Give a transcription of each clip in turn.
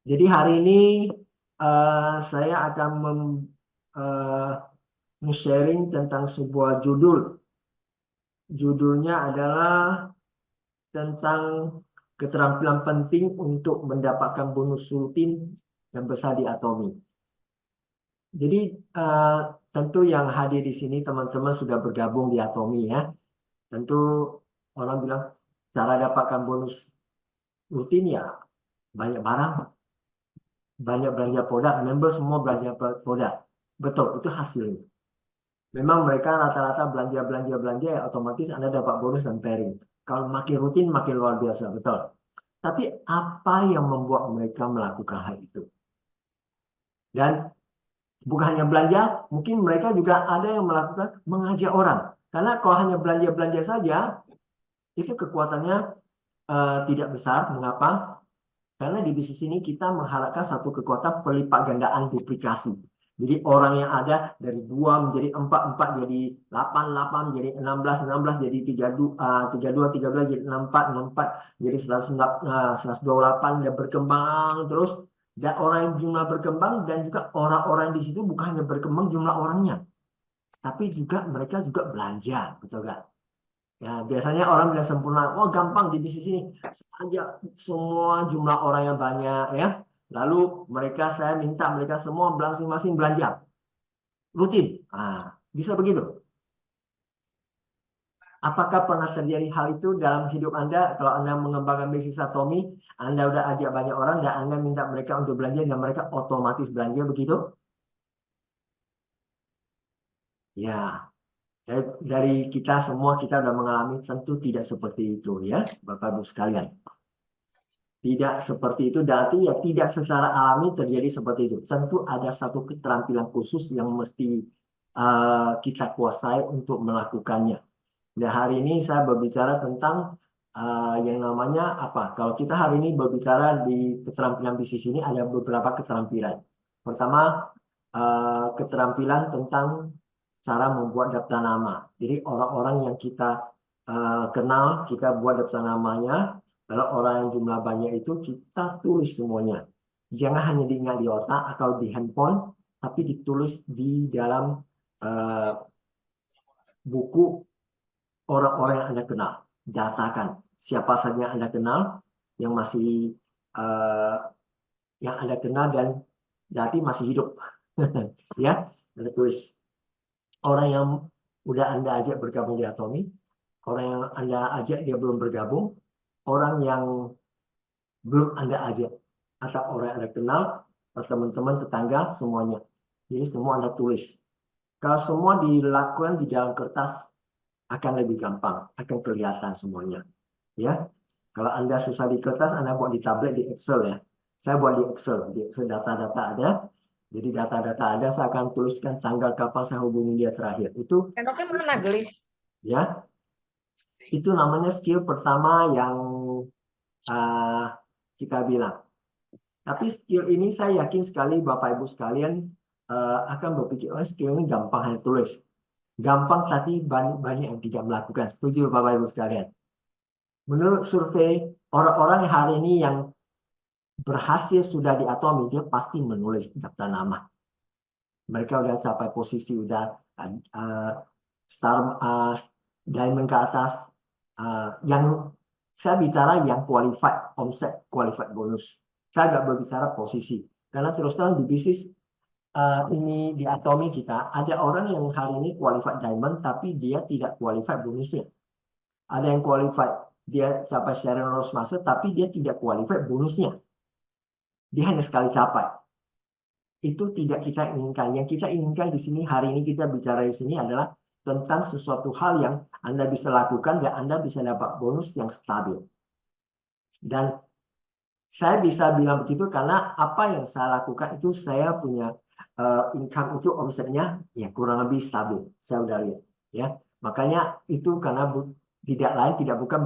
Jadi hari ini saya akan sharing tentang sebuah judul. Judulnya adalah tentang keterampilan penting untuk mendapatkan bonus rutin yang besar di Atomi. Jadi tentu yang hadir di sini teman-teman sudah bergabung di Atomi ya. Tentu orang bilang cara dapatkan bonus rutin ya banyak barang, banyak belanja produk, member semua belanja produk. Betul, itu hasilnya. Memang mereka rata-rata belanja ya otomatis Anda dapat bonus dan pairing. Kalau makin rutin makin luar biasa, betul. Tapi apa yang membuat mereka melakukan hal itu? Dan bukan hanya belanja, mungkin mereka juga ada yang melakukan mengajak orang. Karena kalau hanya belanja-belanja saja, itu kekuatannya tidak besar. Mengapa? Karena di bisnis ini kita mengharapkan satu kekuatan pelipat gandaan duplikasi. Jadi orang yang ada dari 2 menjadi 4, 4 jadi 8, 8 jadi 16, 16 jadi 32, 13 jadi 64, 64 jadi 128 dan berkembang terus. Dan orang yang jumlah berkembang dan juga orang-orang di situ bukan hanya berkembang jumlah orangnya, tapi juga mereka juga belanja, betul nggak? Ya, biasanya orang bilang sempurna, oh gampang di bisnis ini, saja semua jumlah orang yang banyak ya. Lalu saya minta mereka semua masing-masing belanja rutin. Bisa begitu. Apakah pernah terjadi hal itu dalam hidup Anda? Kalau Anda mengembangkan bisnis Atomi, Anda udah ajak banyak orang dan Anda minta mereka untuk belanja dan mereka otomatis belanja begitu? Ya, dari kita semua kita sudah mengalami tentu tidak seperti itu ya, Bapak Ibu sekalian. Tidak seperti itu, berarti ya tidak secara alami terjadi seperti itu. Tentu ada satu keterampilan khusus yang mesti kita kuasai untuk melakukannya. Dan hari ini saya berbicara tentang yang namanya apa? Kalau kita hari ini berbicara di keterampilan bisnis ini ada beberapa keterampilan. Pertama, keterampilan tentang cara membuat daftar nama. Jadi orang-orang yang kita kenal, kita buat daftar namanya. Kalau orang yang jumlah banyak itu kita tulis semuanya. Jangan hanya diingat di otak atau di handphone, tapi ditulis di dalam buku orang-orang yang Anda kenal. Datakan siapa saja yang Anda kenal, yang masih yang Anda kenal dan berarti masih hidup. Ya, Anda tulis. Orang yang udah Anda ajak bergabung di Atomi, orang yang Anda ajak dia belum bergabung, orang yang belum Anda ajak, atau orang yang Anda kenal, teman-teman, tetangga, semuanya. Jadi semua Anda tulis. Kalau semua dilakukan di dalam kertas, akan lebih gampang, akan kelihatan semuanya. Ya, kalau Anda susah di kertas, Anda buat di tablet, di Excel ya. Saya buat di Excel data-data ada. Jadi data-data ada, saya akan tuliskan tanggal kapan saya hubungi dia terakhir. Itu Sendoknya mana, Gelis? ya, itu namanya skill pertama yang kita bilang. Tapi skill ini saya yakin sekali Bapak Ibu sekalian akan berpikir, oh skill ini gampang hanya tulis. Gampang tapi banyak yang tidak melakukan. Setuju Bapak Ibu sekalian? Menurut survei orang-orang hari ini yang berhasil sudah di Atomi, dia pasti menulis daftar nama. Mereka udah capai posisi, udah star diamond ke atas. Yang saya bicara yang qualified omset, qualified bonus. Saya nggak berbicara posisi. Karena terus terang di bisnis ini di Atomi kita, ada orang yang hari ini qualified diamond, tapi dia tidak qualified bonusnya. Ada yang qualified, dia capai Serenos Master, tapi dia tidak qualified bonusnya. Dia hanya sekali capai. Itu tidak kita inginkan. Yang kita inginkan di sini, hari ini kita bicara di sini adalah tentang sesuatu hal yang Anda bisa lakukan dan Anda bisa dapat bonus yang stabil. Dan saya bisa bilang begitu karena apa yang saya lakukan itu saya punya income itu omsetnya ya kurang lebih stabil. Saya udah lihat ya. Makanya itu karena tidak lain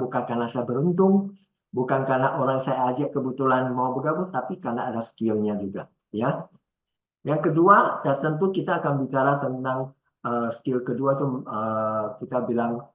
bukan karena saya beruntung, bukan karena orang saya ajak kebetulan mau bergabung, tapi karena ada skillnya juga ya. Yang kedua, ya tentu kita akan bicara tentang skill kedua tuh kita bilang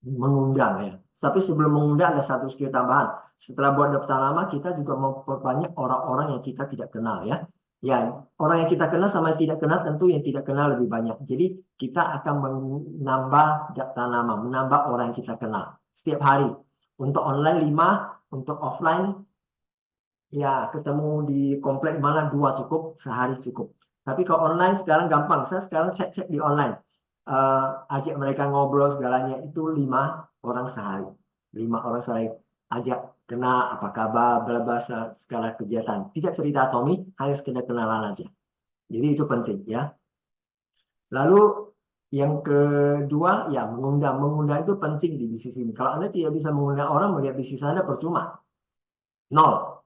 mengundang ya. Tapi sebelum mengundang ada satu skill tambahan. Setelah buat daftar nama, kita juga memperbanyak orang-orang yang kita tidak kenal ya. Ya, orang yang kita kenal sama yang tidak kenal tentu yang tidak kenal lebih banyak. Jadi kita akan menambah daftar nama, menambah orang yang kita kenal setiap hari. Untuk online 5, untuk offline ya ketemu di komplek mana 2 cukup, sehari cukup. Tapi kalau online sekarang gampang. Saya sekarang cek-cek di online. Ajak mereka ngobrol segalanya itu 5 orang sehari. 5 orang sehari. Ajak kenal apa kabar, bla bla segala kegiatan. Tidak cerita Tommy, hanya sekedar kenalan aja. Jadi itu penting ya. Lalu yang kedua ya mengundang. Mengundang itu penting di bisnis ini. Kalau Anda tidak bisa mengundang orang melihat bisnis Anda percuma. Nol.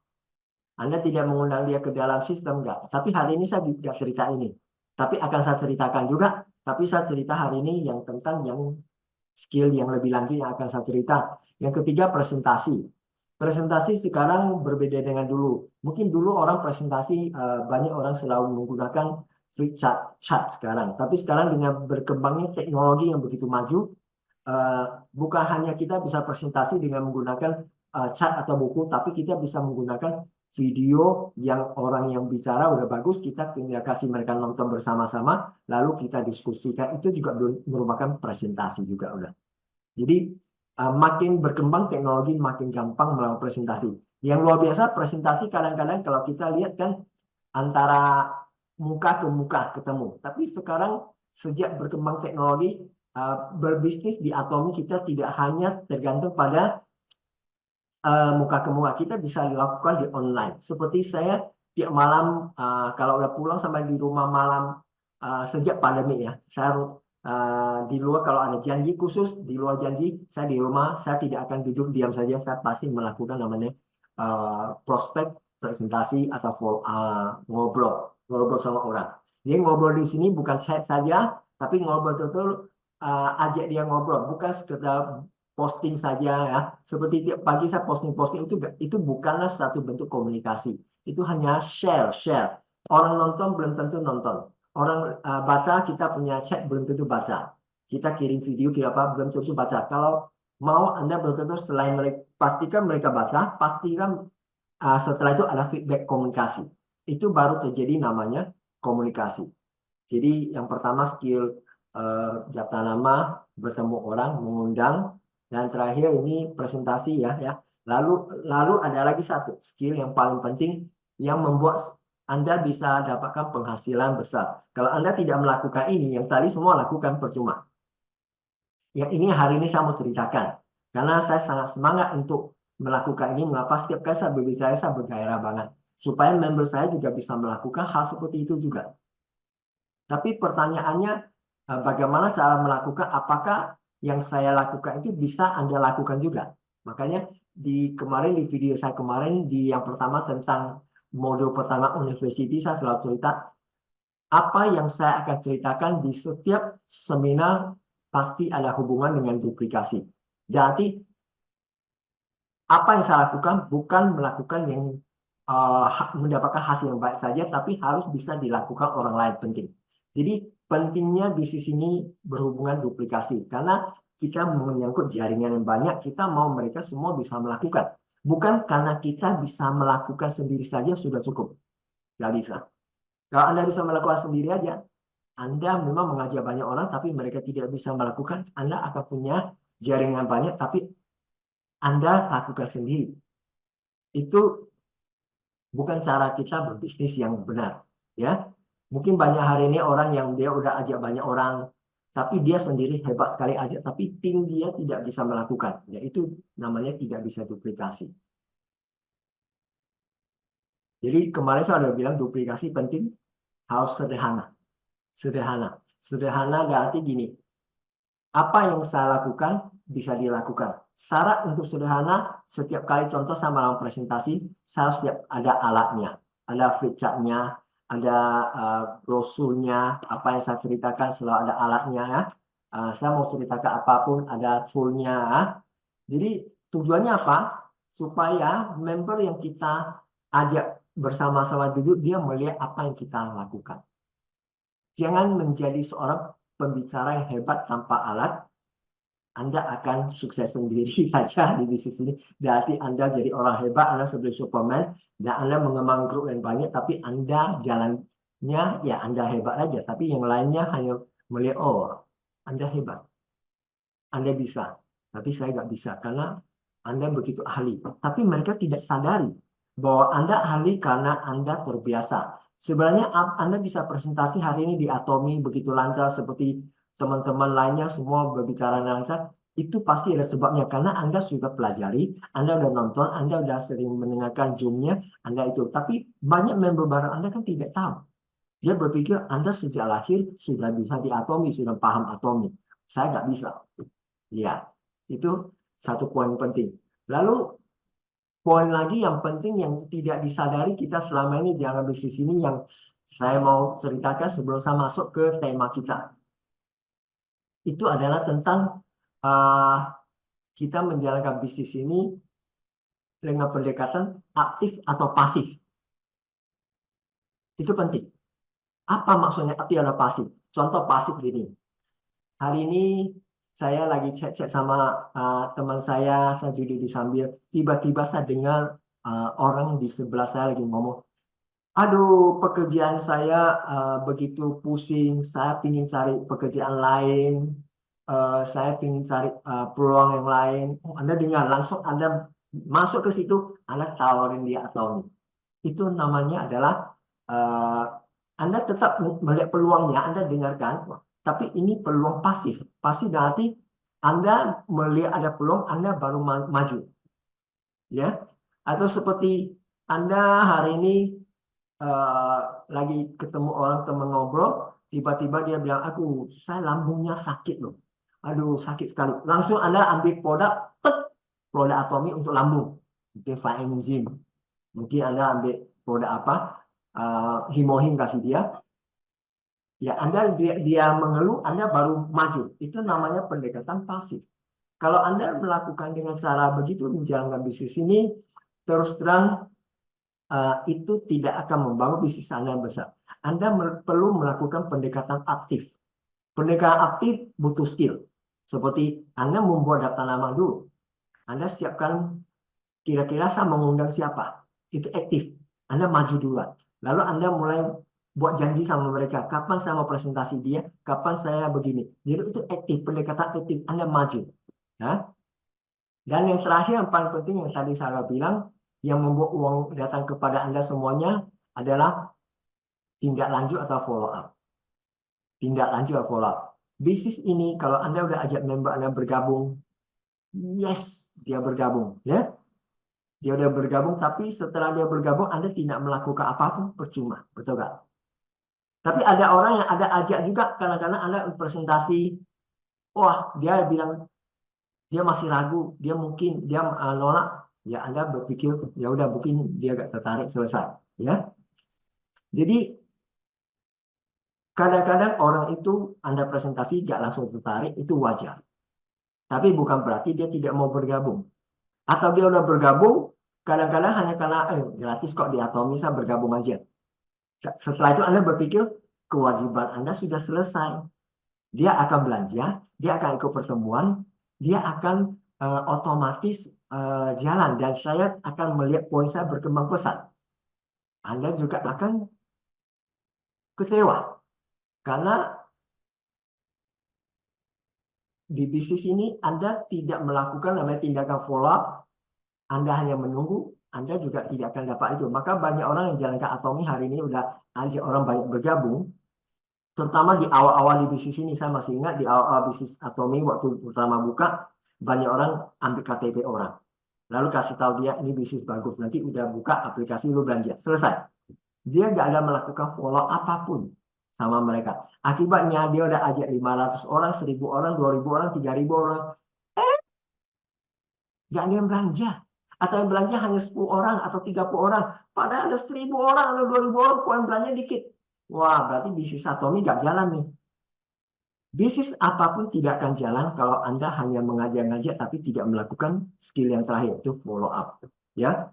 Anda tidak mengundang dia ke dalam sistem, enggak. Tapi hari ini saya tidak cerita ini. Tapi akan saya ceritakan juga. Tapi saya cerita hari ini yang tentang yang skill yang lebih lanjut yang akan saya cerita. Yang ketiga, presentasi. Presentasi sekarang berbeda dengan dulu. Mungkin dulu orang presentasi, banyak orang selalu menggunakan free chat sekarang. Tapi sekarang dengan berkembangnya teknologi yang begitu maju, bukan hanya kita bisa presentasi dengan menggunakan chat atau buku, tapi kita bisa menggunakan video yang orang yang bicara udah bagus, kita tinggal kasih mereka nonton bersama-sama, lalu kita diskusikan. Itu juga merupakan presentasi juga udah. Jadi makin berkembang teknologi, makin gampang melakukan presentasi. Yang luar biasa presentasi kadang-kadang kalau kita lihat kan antara muka ke muka ketemu. Tapi sekarang sejak berkembang teknologi, berbisnis di Atomi kita tidak hanya tergantung pada muka ke muka, kita bisa dilakukan di online. Seperti saya tiap malam kalau udah pulang sampai di rumah malam sejak pandemi ya, saya di luar kalau ada janji khusus, di luar janji saya di rumah, saya tidak akan duduk diam saja, saya pasti melakukan namanya prospek, presentasi atau ngobrol sama orang. Dia ngobrol di sini bukan chat saja, tapi ngobrol betul-betul ajak dia ngobrol, bukan sekedar posting saja ya. Seperti tiap pagi saya posting itu bukanlah satu bentuk komunikasi. Itu hanya share. Orang nonton belum tentu nonton. Orang baca kita punya chat belum tentu baca. Kita kirim video tidak apa belum tentu baca. Kalau mau Anda belum tentu selain mereka pastikan mereka baca, pastikan setelah itu ada feedback komunikasi. Itu baru terjadi namanya komunikasi. Jadi yang pertama skill daftar nama, bertemu orang, mengundang, dan terakhir ini presentasi ya. Lalu ada lagi satu skill yang paling penting yang membuat Anda bisa dapatkan penghasilan besar. Kalau Anda tidak melakukan ini, yang tadi semua lakukan percuma. Yang ini hari ini saya mau ceritakan. Karena saya sangat semangat untuk melakukan ini. Mengapa setiap kali saya berbicara, saya bergairah banget. Supaya member saya juga bisa melakukan hal seperti itu juga. Tapi pertanyaannya, bagaimana cara melakukan? Apakah yang saya lakukan itu bisa Anda lakukan juga? Makanya kemarin di video saya kemarin di yang pertama tentang modul pertama university, saya selalu cerita apa yang saya akan ceritakan di setiap seminar pasti ada hubungan dengan duplikasi. Jadi apa yang saya lakukan bukan melakukan yang mendapatkan hasil yang baik saja, tapi harus bisa dilakukan orang lain penting. Jadi pentingnya bisnis ini berhubungan duplikasi karena kita menyangkut jaringan yang banyak, kita mau mereka semua bisa melakukan. Bukan karena kita bisa melakukan sendiri saja sudah cukup. Nggak bisa. Kalau Anda bisa melakukan sendiri aja, Anda memang mengajak banyak orang, tapi mereka tidak bisa melakukan, Anda akan punya jaringan banyak, tapi Anda lakukan sendiri. Itu bukan cara kita berbisnis yang benar. Ya, mungkin banyak hari ini orang yang dia udah ajak banyak orang, tapi dia sendiri hebat sekali aja, tapi tim dia tidak bisa melakukan. Ya, itu namanya tidak bisa duplikasi. Jadi kemarin saya sudah bilang duplikasi penting, harus sederhana. Sederhana berarti gini, apa yang saya lakukan bisa dilakukan. Syarat untuk sederhana, setiap kali contoh saya melakukan presentasi, saya siap ada alatnya, ada flipchartnya, ada brosurnya, apa yang saya ceritakan selalu ada alatnya ya. Saya mau ceritakan apapun ada toolnya. Jadi tujuannya apa? Supaya member yang kita ajak bersama-sama duduk, dia melihat apa yang kita lakukan. Jangan menjadi seorang pembicara yang hebat tanpa alat. Anda akan sukses sendiri saja di bisnis ini. Berarti Anda jadi orang hebat, Anda seperti Superman, dan Anda mengembang grup yang banyak, tapi Anda jalannya, ya Anda hebat aja. Tapi yang lainnya hanya melihat, oh, Anda hebat, Anda bisa. Tapi saya nggak bisa, karena Anda begitu ahli. Tapi mereka tidak sadari bahwa Anda ahli karena Anda terbiasa. Sebenarnya Anda bisa presentasi hari ini di Atomi begitu lancar seperti teman-teman lainnya semua berbicara lancar, itu pasti ada sebabnya karena Anda sudah pelajari, Anda udah nonton, Anda udah sering mendengarkan Zoom-nya, Anda itu. Tapi banyak member baru Anda kan tidak tahu. Dia berpikir Anda sejak lahir sudah bisa di Atomi, sudah paham Atomi. Saya nggak bisa. Ya, itu satu poin penting. Lalu poin lagi yang penting yang tidak disadari kita selama ini jangan bisnis ini yang saya mau ceritakan sebelum saya masuk ke tema kita. Itu adalah tentang kita menjalankan bisnis ini dengan pendekatan aktif atau pasif. Itu penting. Apa maksudnya aktif atau pasif? Contoh pasif gini. Hari ini saya lagi chat-chat sama teman saya duduk di sambil. Tiba-tiba saya dengar orang di sebelah saya lagi ngomong, aduh, pekerjaan saya begitu pusing, saya ingin cari pekerjaan lain, saya ingin cari peluang yang lain. Oh, Anda dengar, langsung Anda masuk ke situ, Anda tawarin dia atau itu namanya adalah uh, Anda tetap melihat peluangnya, Anda dengarkan, tapi ini peluang pasif. Pasif berarti Anda melihat ada peluang, Anda baru maju, ya. Atau seperti Anda hari ini lagi ketemu orang teman ngobrol, tiba-tiba dia bilang, saya lambungnya sakit loh. Aduh, sakit sekali. Langsung Anda ambil produk Atomi untuk lambung. Mungkin Faenzim. Mungkin Anda ambil produk apa, Himohim kasih dia. Ya, dia mengeluh, Anda baru maju. Itu namanya pendekatan pasif. Kalau Anda melakukan dengan cara begitu menjalankan bisnis ini, terus terang itu tidak akan membangun bisnis Anda yang besar. Anda perlu melakukan pendekatan aktif. Pendekatan aktif butuh skill. Seperti Anda membuat daftar nama dulu. Anda siapkan kira-kira saya mengundang siapa. Itu aktif. Anda maju duluan. Lalu Anda mulai buat janji sama mereka. Kapan saya mau presentasi dia, kapan saya begini. Jadi itu aktif, pendekatan aktif. Anda maju. Ya. Dan yang terakhir, yang paling penting yang tadi saya bilang, yang membuat uang datang kepada Anda semuanya adalah tindak lanjut atau follow up. Tindak lanjut atau follow up. Bisnis ini kalau Anda udah ajak member Anda bergabung, yes, dia bergabung, ya. Dia udah bergabung, tapi setelah dia bergabung Anda tidak melakukan apapun, percuma, betul nggak? Tapi ada orang yang ada ajak juga, kadang-kadang Anda presentasi, wah dia bilang dia masih ragu, dia mungkin dia nolak, ya Anda berpikir ya udah mungkin dia gak tertarik, selesai, ya. Jadi kadang-kadang orang itu Anda presentasi gak langsung tertarik, itu wajar. Tapi bukan berarti dia tidak mau bergabung. Atau dia udah bergabung, kadang-kadang hanya karena gratis kok di Atomi, saya bergabung aja. Setelah itu Anda berpikir kewajiban Anda sudah selesai. Dia akan belanja, dia akan ikut pertemuan, dia akan otomatis jalan. Dan saya akan melihat poin saya berkembang pesat. Anda juga akan kecewa. Karena di bisnis ini Anda tidak melakukan namanya tindakan follow up, Anda hanya menunggu, Anda juga tidak akan dapat itu. Maka banyak orang yang jalankan Atomi hari ini udah ajak orang banyak bergabung, terutama di awal-awal di bisnis ini. Saya masih ingat di awal-awal bisnis Atomi waktu pertama buka, banyak orang ambil KTP orang. Lalu kasih tahu dia ini bisnis bagus, nanti udah buka aplikasi lu belanja, selesai. Dia nggak ada melakukan follow apapun sama mereka. Akibatnya dia udah ajak 500 orang, 1000 orang, 2000 orang, 3000 orang. Nggak ada yang belanja. Atau yang belanja hanya 10 orang atau 30 orang. Padahal ada 1000 orang atau 2000 orang, kok yang belanja dikit. Wah, berarti bisnis Atomi nggak jalan nih. Bisnis apapun tidak akan jalan kalau Anda hanya mengajak-ngajak tapi tidak melakukan skill yang terakhir, itu follow up. Ya.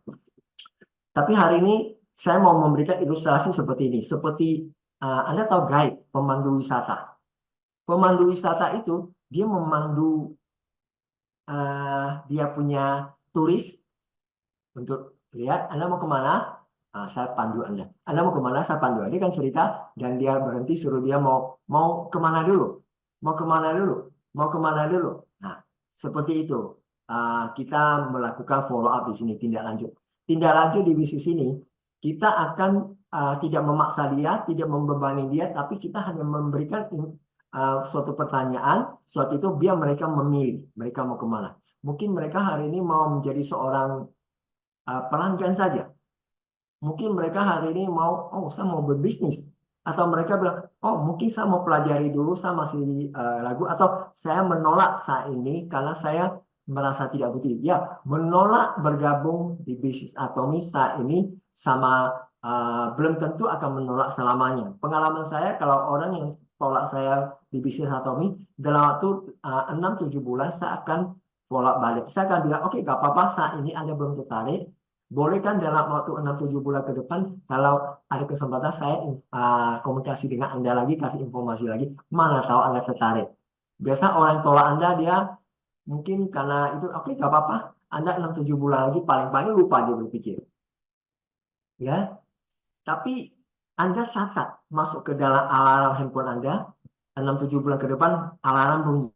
Tapi hari ini saya mau memberikan ilustrasi seperti ini. Seperti Anda tahu guide, pemandu wisata. Pemandu wisata itu dia memandu dia punya turis untuk lihat Anda mau kemana. Saya pandu Anda. Anda mau kemana? Saya pandu. Dia kan cerita dan dia berhenti suruh dia mau kemana dulu, mau kemana dulu, mau kemana dulu. Nah, seperti itu. Kita melakukan follow up di sini, tindak lanjut. Tindak lanjut di bisnis ini kita akan tidak memaksa dia, tidak membebani dia, tapi kita hanya memberikan suatu pertanyaan, suatu itu biar mereka memilih mereka mau kemana. Mungkin mereka hari ini mau menjadi seorang pelanggan saja. Mungkin mereka hari ini saya mau berbisnis. Atau mereka bilang, mungkin saya mau pelajari dulu, saya masih ragu. Atau saya menolak saat ini karena saya merasa tidak butuh. Ya, menolak bergabung di bisnis Atomi saat ini sama belum tentu akan menolak selamanya. Pengalaman saya, kalau orang yang tolak saya di bisnis Atomi, dalam waktu 6-7 bulan, saya akan bolak balik. Saya akan bilang, oke, gak apa-apa, saat ini Anda belum tertarik. Boleh kan dalam waktu 6-7 bulan ke depan, kalau ada kesempatan saya komunikasi dengan Anda lagi, kasih informasi lagi, mana tahu Anda tertarik. Biasa orang tolak Anda, dia mungkin karena itu, oke, gak apa-apa, Anda 6-7 bulan lagi, paling-paling lupa dia berpikir. Ya, tapi Anda catat, masuk ke dalam alarm handphone Anda, 6-7 bulan ke depan, alarm bunyi.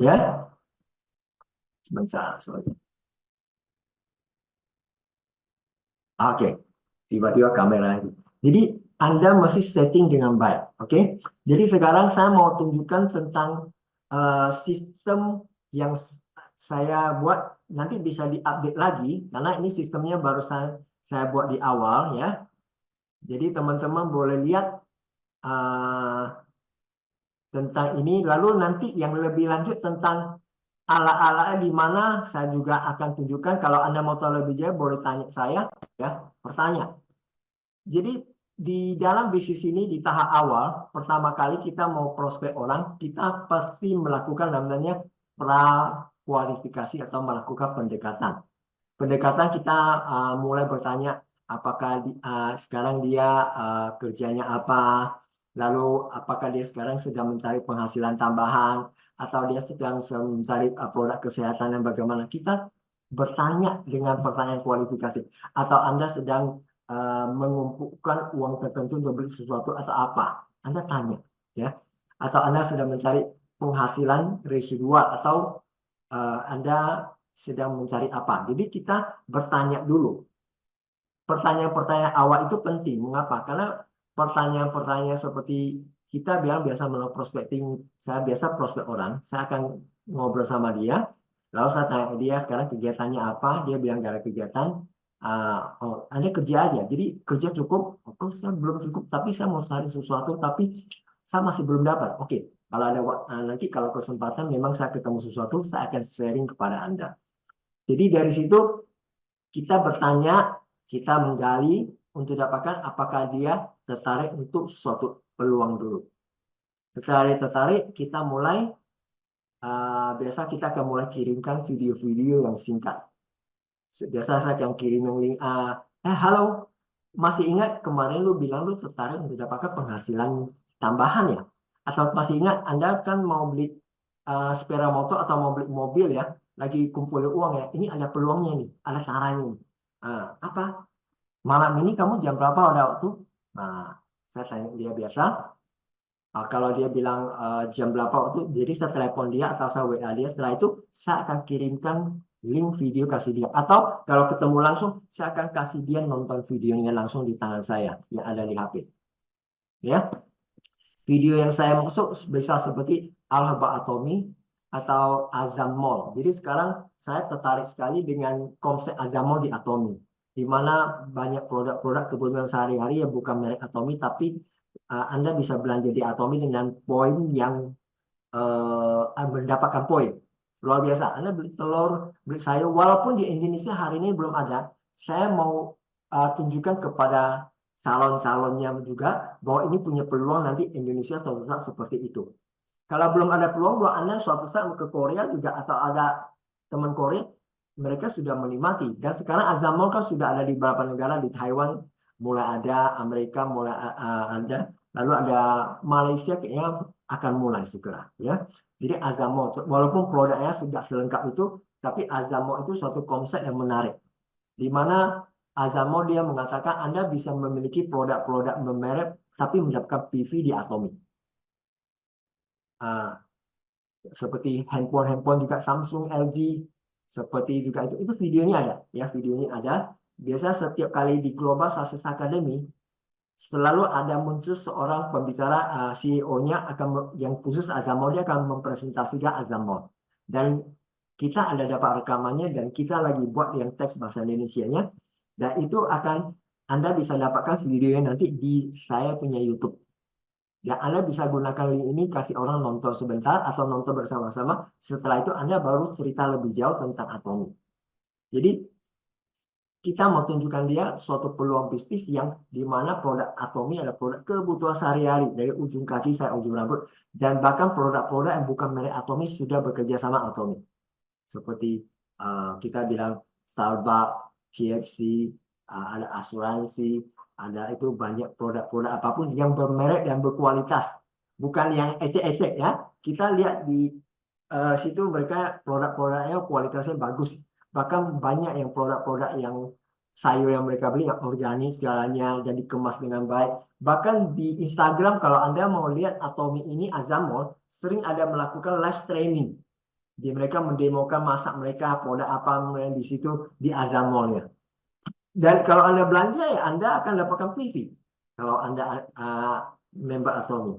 Ya, sebentar. Oke, tiba-tiba kamera lagi. Jadi Anda mesti setting dengan baik. Oke, jadi sekarang saya mau tunjukkan tentang sistem yang saya buat, nanti bisa diupdate lagi karena ini sistemnya baru saya buat di awal ya. Jadi teman-teman boleh lihat tentang ini. Lalu nanti yang lebih lanjut tentang ala-ala di mana saya juga akan tunjukkan. Kalau Anda mau tahu lebih jauh boleh tanya saya ya, bertanya. Jadi di dalam bisnis ini di tahap awal, pertama kali kita mau prospek orang, kita pasti melakukan namanya pra-kualifikasi atau melakukan pendekatan. Pendekatan kita mulai bertanya apakah sekarang dia kerjanya apa, lalu apakah dia sekarang sedang mencari penghasilan tambahan, atau dia sedang mencari produk kesehatan yang bagaimana. Kita bertanya dengan pertanyaan kualifikasi, atau Anda sedang mengumpulkan uang tertentu untuk beli sesuatu atau apa. Anda tanya, ya. Atau Anda sedang mencari penghasilan residual atau Anda sedang mencari apa. Jadi kita bertanya dulu. Pertanyaan-pertanyaan awal itu penting. Mengapa? Karena pertanyaan-pertanyaan seperti kita biasa melalui prospecting, saya biasa prospek orang, saya akan ngobrol sama dia, lalu saya tanya dia sekarang kegiatannya apa, dia bilang gak ada kegiatan, Anda kerja aja, jadi kerja cukup, saya belum cukup, tapi saya mau cari sesuatu, tapi saya masih belum dapat. Oke, kalau ada nanti kalau kesempatan memang saya ketemu sesuatu, saya akan sharing kepada Anda. Jadi dari situ kita bertanya, kita menggali untuk dapatkan apakah dia tertarik untuk suatu peluang dulu. Tertarik, kita mulai, biasa kita akan mulai kirimkan video-video yang singkat. Biasa saya akan kirim yang link, halo, masih ingat kemarin lu bilang lu tertarik untuk dapatkan penghasilan tambahan ya? Atau masih ingat Anda kan mau beli sepeda motor atau mau beli mobil ya, lagi kumpulin uang ya, ini ada peluangnya nih, ada caranya nih. Apa? Malam ini kamu jam berapa ada waktu? Nah, saya tanya dia biasa. Kalau dia bilang jam berapa waktu, jadi saya telepon dia atau saya WA dia. Setelah itu saya akan kirimkan link video kasih dia. Atau kalau ketemu langsung, saya akan kasih dia nonton videonya langsung di tangan saya yang ada di HP. Ya, video yang saya maksud bisa seperti Al-Haba Atomi atau Azam Mall. Jadi sekarang saya tertarik sekali dengan konsep Azam Mall di Atomi, di mana banyak produk-produk kebutuhan sehari-hari yang bukan merek Atomi, tapi Anda bisa belanja di Atomi dengan poin yang mendapatkan poin. Luar biasa. Anda beli telur, beli sayur, walaupun di Indonesia hari ini belum ada, saya mau tunjukkan kepada calon-calonnya juga bahwa ini punya peluang nanti Indonesia suatu saat seperti itu. Kalau belum ada peluang bahwa Anda suatu saat ke Korea juga atau ada teman Korea, mereka sudah menikmati. Dan sekarang Azamol kan sudah ada di beberapa negara, di Taiwan mulai ada, Amerika mulai ada, lalu ada Malaysia kayaknya akan mulai segera. Ya, Jadi Azamo, walaupun produknya tidak selengkap itu, tapi Azamo itu suatu konsep yang menarik. Di mana Azamo dia mengatakan Anda bisa memiliki produk-produk bermerek tapi mendapatkan PV di Atomic. Seperti handphone juga Samsung, LG, seperti juga itu videonya ada, ya videonya ada. Biasa setiap kali di Global Success Academy selalu ada muncul seorang pembicara, CEO-nya yang khusus Azamo, dia akan mempresentasikan Azamo. Dan kita ada dapat rekamannya dan kita lagi buat yang teks bahasa Indonesianya. Dan itu akan Anda bisa dapatkan videonya nanti di saya punya YouTube. Ya, Anda bisa gunakan link ini, kasih orang nonton sebentar atau nonton bersama-sama. Setelah itu Anda baru cerita lebih jauh tentang Atomi. Jadi kita mau tunjukkan dia suatu peluang bisnis yang dimana produk Atomi adalah produk kebutuhan sehari-hari dari ujung kaki sampai ujung rambut, dan bahkan produk-produk yang bukan merek Atomi sudah bekerja sama Atomi, seperti kita bilang Starbucks, KFC, ada asuransi, ada itu banyak produk-produk apapun yang bermerek dan berkualitas, bukan yang ecek-ecek ya. Kita lihat di situ mereka produk-produknya kualitasnya bagus. Bahkan banyak yang produk-produk yang sayur yang mereka beli yang organik segalanya dan dikemas dengan baik. Bahkan di Instagram kalau Anda mau lihat Atomi ini Azamo sering ada melakukan live streaming. Di mereka mendemokan masak mereka, produk apa yang di situ di Azamolnya. Dan kalau Anda belanja ya Anda akan dapatkan PV kalau Anda member Atomi.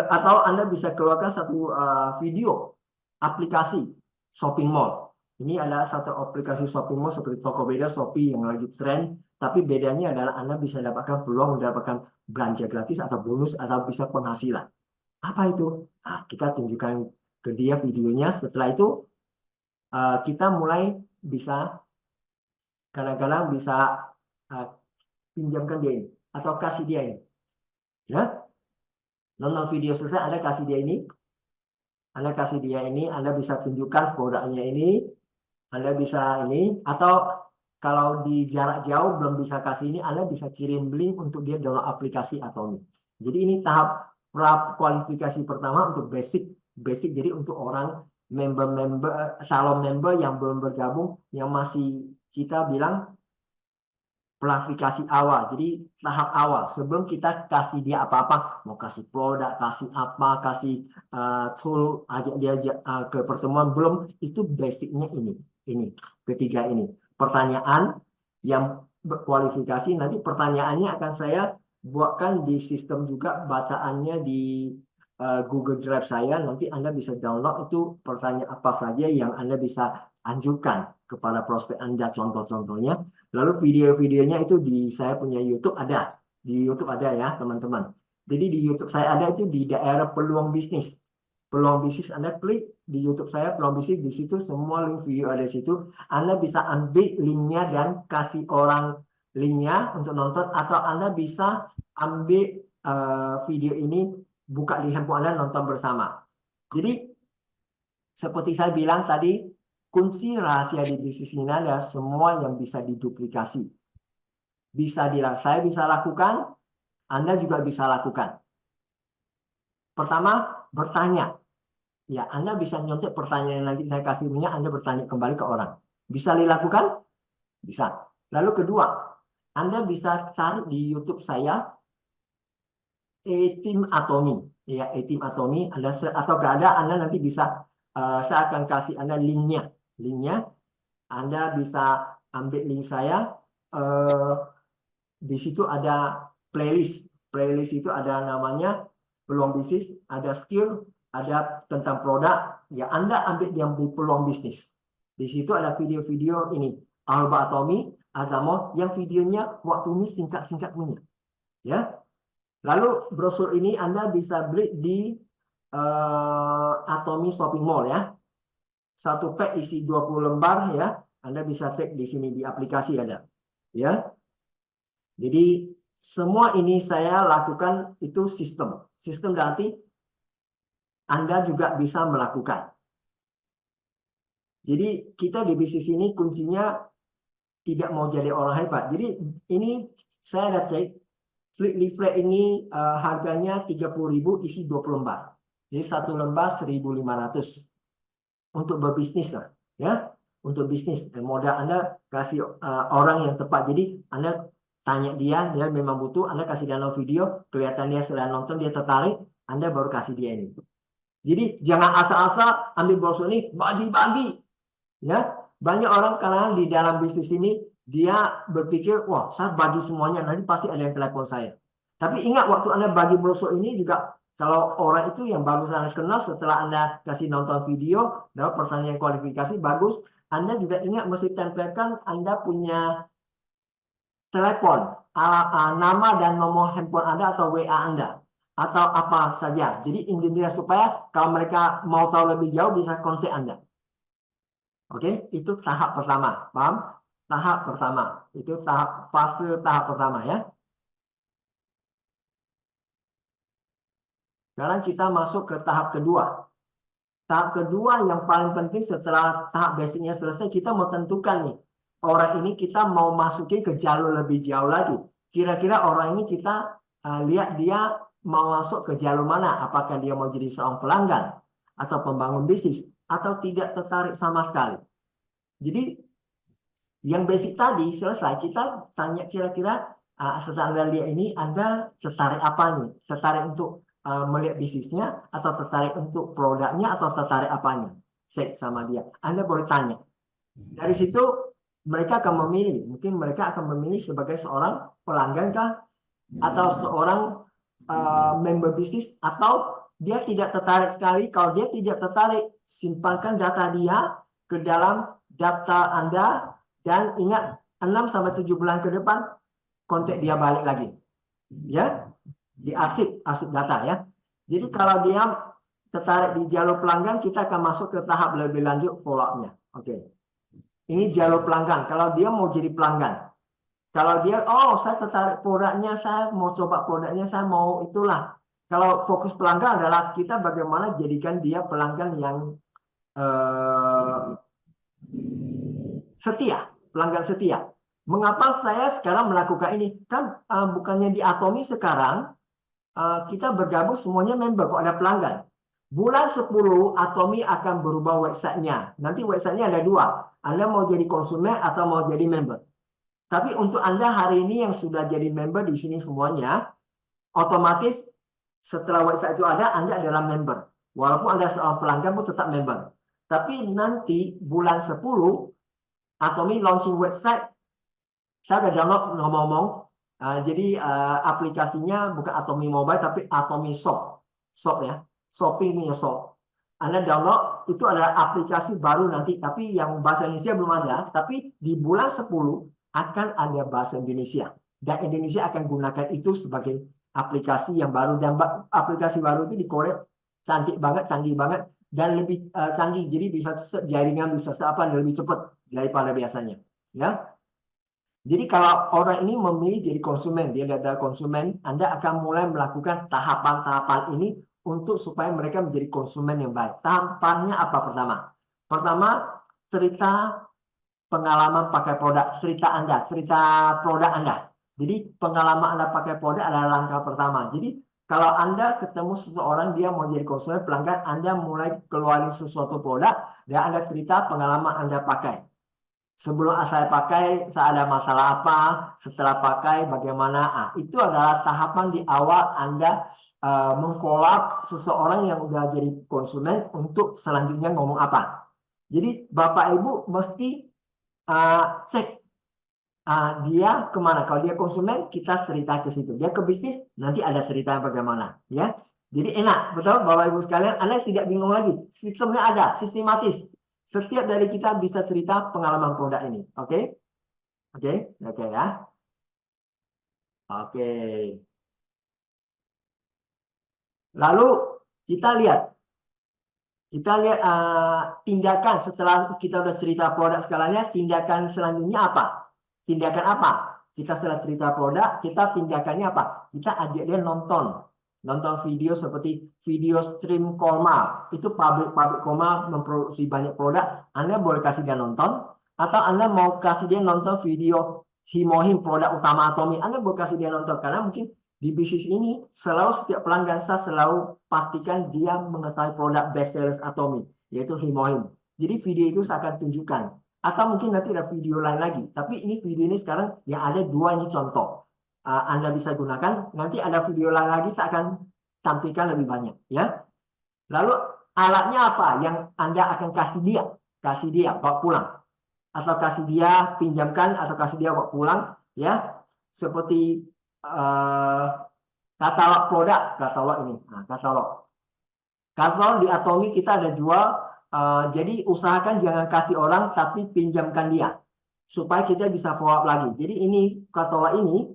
Atau Anda bisa keluarkan satu video aplikasi shopping mall. Ini adalah satu aplikasi shopping mall seperti Tokopedia, Shopee yang lagi tren, tapi bedanya adalah Anda bisa dapatkan peluang mendapatkan belanja gratis atau bonus atau bisa penghasilan. Apa itu? Nah, kita tunjukkan ke dia videonya. Setelah itu kita mulai bisa kadang-kadang bisa pinjamkan dia ini atau kasih dia ini. Ya, nonton video selesai Anda kasih dia ini. Anda kasih dia ini, Anda bisa tunjukkan produknya ini, Anda bisa ini, atau kalau di jarak jauh belum bisa kasih ini, Anda bisa kirim link untuk dia download aplikasi Atomi. Jadi ini tahap kualifikasi pertama untuk basic. Jadi untuk orang calon member yang belum bergabung, yang masih kita bilang kualifikasi awal, jadi tahap awal sebelum kita kasih dia apa-apa, mau kasih produk, kasih apa, kasih tool, ajak dia ke pertemuan, belum, itu basicnya ini ketiga ini. Pertanyaan yang berkualifikasi, nanti pertanyaannya akan saya buatkan di sistem juga bacaannya di Google Drive saya, nanti Anda bisa download itu pertanyaan apa saja yang Anda bisa anjurkan kepada prospek Anda, contoh-contohnya. Lalu video-videonya itu di saya punya YouTube ada. Di YouTube ada ya, teman-teman. Jadi di YouTube saya ada itu di daerah peluang bisnis. Peluang bisnis Anda klik di YouTube saya, peluang bisnis, di situ semua link video ada di situ. Anda bisa ambil linknya dan kasih orang linknya untuk nonton, atau Anda bisa ambil video ini, buka di handphone Anda, nonton bersama. Jadi seperti saya bilang tadi, kunci rahasia di bisnis ini adalah semua yang bisa diduplikasi. Saya bisa lakukan, Anda juga bisa lakukan. Pertama, bertanya. Ya, Anda bisa nyontek pertanyaan yang nanti saya kasih punya, Anda bertanya kembali ke orang. Bisa dilakukan? Bisa. Lalu kedua, Anda bisa cari di YouTube saya, A-Team Atomi. Ya, A-Team Atomi. Atau nggak ada, Anda nanti bisa, saya akan kasih Anda linknya. Anda bisa ambil link saya, di situ ada playlist. Playlist itu ada namanya peluang bisnis, ada skill, ada tentang produk. Ya, Anda ambil yang di peluang bisnis. Di situ ada video-video ini, Alba Atomi, Azamo, yang videonya waktunya singkat-singkat punya. Ya. Lalu brosur ini Anda bisa beli di Atomi Shopping Mall ya. Satu pack isi 20 lembar ya. Anda bisa cek di sini di aplikasi ada. Ya. Jadi semua ini saya lakukan itu sistem. Sistem berarti Anda juga bisa melakukan. Jadi kita di bisnis ini kuncinya tidak mau jadi orang hebat. Jadi ini saya ada cek, leaflet ini harganya 30.000 isi 20 lembar. Jadi satu lembar 1.500 untuk berbisnis lah, ya, untuk bisnis. Modal Anda kasih orang yang tepat. Jadi Anda tanya dia memang butuh, Anda kasih download video, kelihatan dia setelah nonton dia tertarik, Anda baru kasih dia ini. Jadi jangan asal-asal ambil brosur ini bagi-bagi, ya. Banyak orang kadang di dalam bisnis ini dia berpikir, wah saya bagi semuanya nanti pasti ada yang telepon saya. Tapi ingat waktu Anda bagi brosur ini juga, kalau orang itu yang bagus Anda kenal, setelah Anda kasih nonton video, dapat pertanyaan kualifikasi bagus, Anda juga ingat mesti tempelkan Anda punya telepon, nama dan nomor handphone Anda atau WA Anda, atau apa saja. Jadi intinya supaya kalau mereka mau tahu lebih jauh bisa kontak Anda. Oke, itu tahap pertama, paham? Tahap pertama, itu fase tahap pertama ya. Sekarang kita masuk ke tahap kedua. Tahap kedua yang paling penting setelah tahap basicnya selesai, kita mau tentukan nih, orang ini kita mau masukin ke jalur lebih jauh lagi. Kira-kira orang ini kita lihat dia mau masuk ke jalur mana, apakah dia mau jadi seorang pelanggan atau pembangun bisnis, atau tidak tertarik sama sekali. Jadi yang basic tadi selesai, kita tanya kira-kira setelah Anda lihat ini, Anda tertarik apa nih? Tertarik untuk melihat bisnisnya, atau tertarik untuk produknya, atau tertarik apanya? Cek sama dia. Anda boleh tanya. Dari situ mereka akan memilih. Mungkin mereka akan memilih sebagai seorang pelanggan kah? Atau seorang member bisnis, atau dia tidak tertarik sekali. Kalau dia tidak tertarik, simpankan data dia ke dalam daftar Anda. Dan ingat, 6-7 bulan ke depan, kontak dia balik lagi. Ya, diarsip data ya. Jadi kalau dia tertarik di jalur pelanggan, kita akan masuk ke tahap lebih lanjut follow up-nya. Oke. Ini jalur pelanggan. Kalau dia mau jadi pelanggan. Kalau dia, oh saya tertarik produknya, saya mau coba produknya, saya mau itulah. Kalau fokus pelanggan adalah kita bagaimana jadikan dia pelanggan yang setia. Pelanggan setia. Mengapa saya sekarang melakukan ini? Kan bukannya di Atomi sekarang kita bergabung semuanya member kok ada pelanggan. Bulan 10 Atomi akan berubah websitenya. Nanti websitenya ada dua. Anda mau jadi konsumen atau mau jadi member. Tapi untuk Anda hari ini yang sudah jadi member di sini semuanya, otomatis setelah website itu ada, Anda adalah member. Walaupun Anda seorang pelanggan pun tetap member. Tapi nanti bulan 10 Atomi launching website, saya udah download ngomong-ngomong. Jadi aplikasinya bukan Atomi Mobile, tapi Atomi Shop. Shop ya, shopping punya shop. Anda download, itu adalah aplikasi baru nanti, tapi yang bahasa Indonesia belum ada. Tapi di bulan 10 akan ada bahasa Indonesia. Dan Indonesia akan gunakan itu sebagai aplikasi yang baru. Dan aplikasi baru itu di Korea cantik banget, canggih banget. Dan lebih canggih, jadi bisa jaringan, bisa apa, lebih cepat daripada biasanya. Ya. Jadi kalau orang ini memilih jadi konsumen, dia adalah konsumen, Anda akan mulai melakukan tahapan-tahapan ini untuk supaya mereka menjadi konsumen yang baik. Tahapannya apa pertama? Pertama, cerita pengalaman pakai produk, cerita Anda, cerita produk Anda. Jadi pengalaman Anda pakai produk adalah langkah pertama. Jadi kalau Anda ketemu seseorang, dia mau jadi konsumen pelanggan, Anda mulai keluarin sesuatu produk, dan Anda cerita pengalaman Anda pakai. Sebelum saya pakai, saya ada masalah apa, setelah pakai bagaimana. Itu adalah tahapan di awal Anda mengkolab seseorang yang udah jadi konsumen untuk selanjutnya ngomong apa. Jadi Bapak Ibu mesti cek dia kemana. Kalau dia konsumen, kita cerita ke situ. Dia ke bisnis, nanti ada cerita bagaimana. Ya, jadi enak, betul Bapak Ibu sekalian. Anda tidak bingung lagi. Sistemnya ada, sistematis. Setiap dari kita bisa cerita pengalaman produk ini. Oke? Oke? Oke ya. Oke. Lalu kita lihat. Kita lihat tindakan setelah kita udah cerita produk skalanya, tindakan selanjutnya apa? Tindakan apa? Kita setelah cerita produk, kita tindakannya apa? Kita ajak dia nonton video seperti video stream Kolma. Itu pabrik Kolma memproduksi banyak produk. Anda boleh kasih dia nonton, atau Anda mau kasih dia nonton video Himohim produk utama Atomi. Anda boleh kasih dia nonton karena mungkin Di bisnis ini, selalu setiap pelanggan saya selalu pastikan dia mengetahui produk best sellers Atomy, yaitu Himohim. Jadi video itu saya akan tunjukkan. Atau mungkin nanti ada video lain lagi. Tapi ini video ini sekarang yang ada dua ini contoh. Anda bisa gunakan. Nanti ada video lain lagi saya akan tampilkan lebih banyak. Ya. Lalu alatnya apa yang Anda akan kasih dia? Kasih dia bawa pulang. Atau kasih dia pinjamkan atau kasih dia bawa pulang. Ya. Seperti katalog produk, katalog ini, nah, katalog di Atomy kita ada jual, jadi usahakan jangan kasih orang tapi pinjamkan dia supaya kita bisa follow up lagi. Jadi ini katalog ini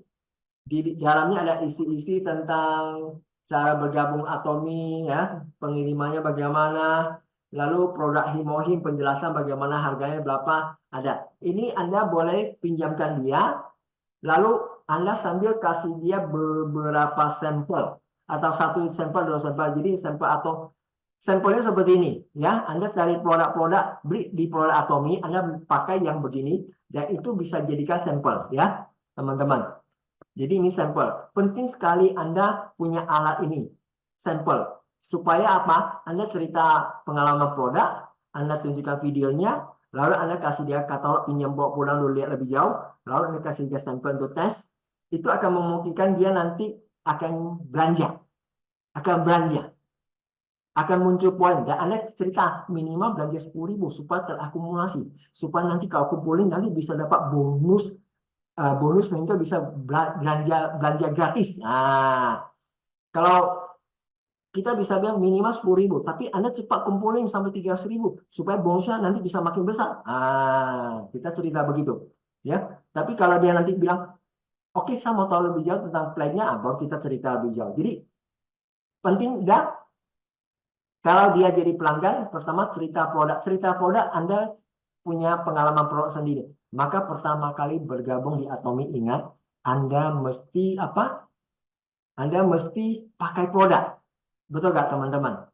di dalamnya ada isi-isi tentang cara bergabung Atomy, ya, pengirimannya bagaimana, lalu produk Himohim penjelasan bagaimana harganya berapa ada. Ini Anda boleh pinjamkan dia. Lalu Anda sambil kasih dia beberapa sampel atau satu sampel, dua sampel. Jadi sampel atau sampelnya seperti ini, ya. Anda cari produk-produk, beli di produk Atomy, Anda pakai yang begini dan itu bisa jadikan sampel, ya, teman-teman. Jadi ini sampel. Penting sekali Anda punya alat ini, sampel. Supaya apa? Anda cerita pengalaman produk, Anda tunjukkan videonya, lalu Anda kasih dia katalog pinjam bawa pulang dulu lihat lebih jauh, lalu Anda kasih dia sampel untuk tes, itu akan memungkinkan dia nanti akan belanja, akan muncul poin, dan Anda cerita minimal belanja 10.000 supaya terakumulasi, supaya nanti kalau kumpulin nanti bisa dapat bonus sehingga bisa belanja gratis. Nah, kalau kita bisa bilang minimal 10.000, tapi Anda cepat kumpulin sampai 300.000 supaya bonusnya nanti bisa makin besar. Kita cerita begitu, ya. Tapi kalau dia nanti bilang, oke, saya mau tahu lebih jauh tentang plannya, baru kita cerita lebih jauh. Jadi penting dah. Kalau dia jadi pelanggan, pertama cerita produk Anda punya pengalaman produk sendiri. Maka pertama kali bergabung di Atomy, ingat, Anda mesti apa? Anda mesti pakai produk. Betul nggak, teman-teman?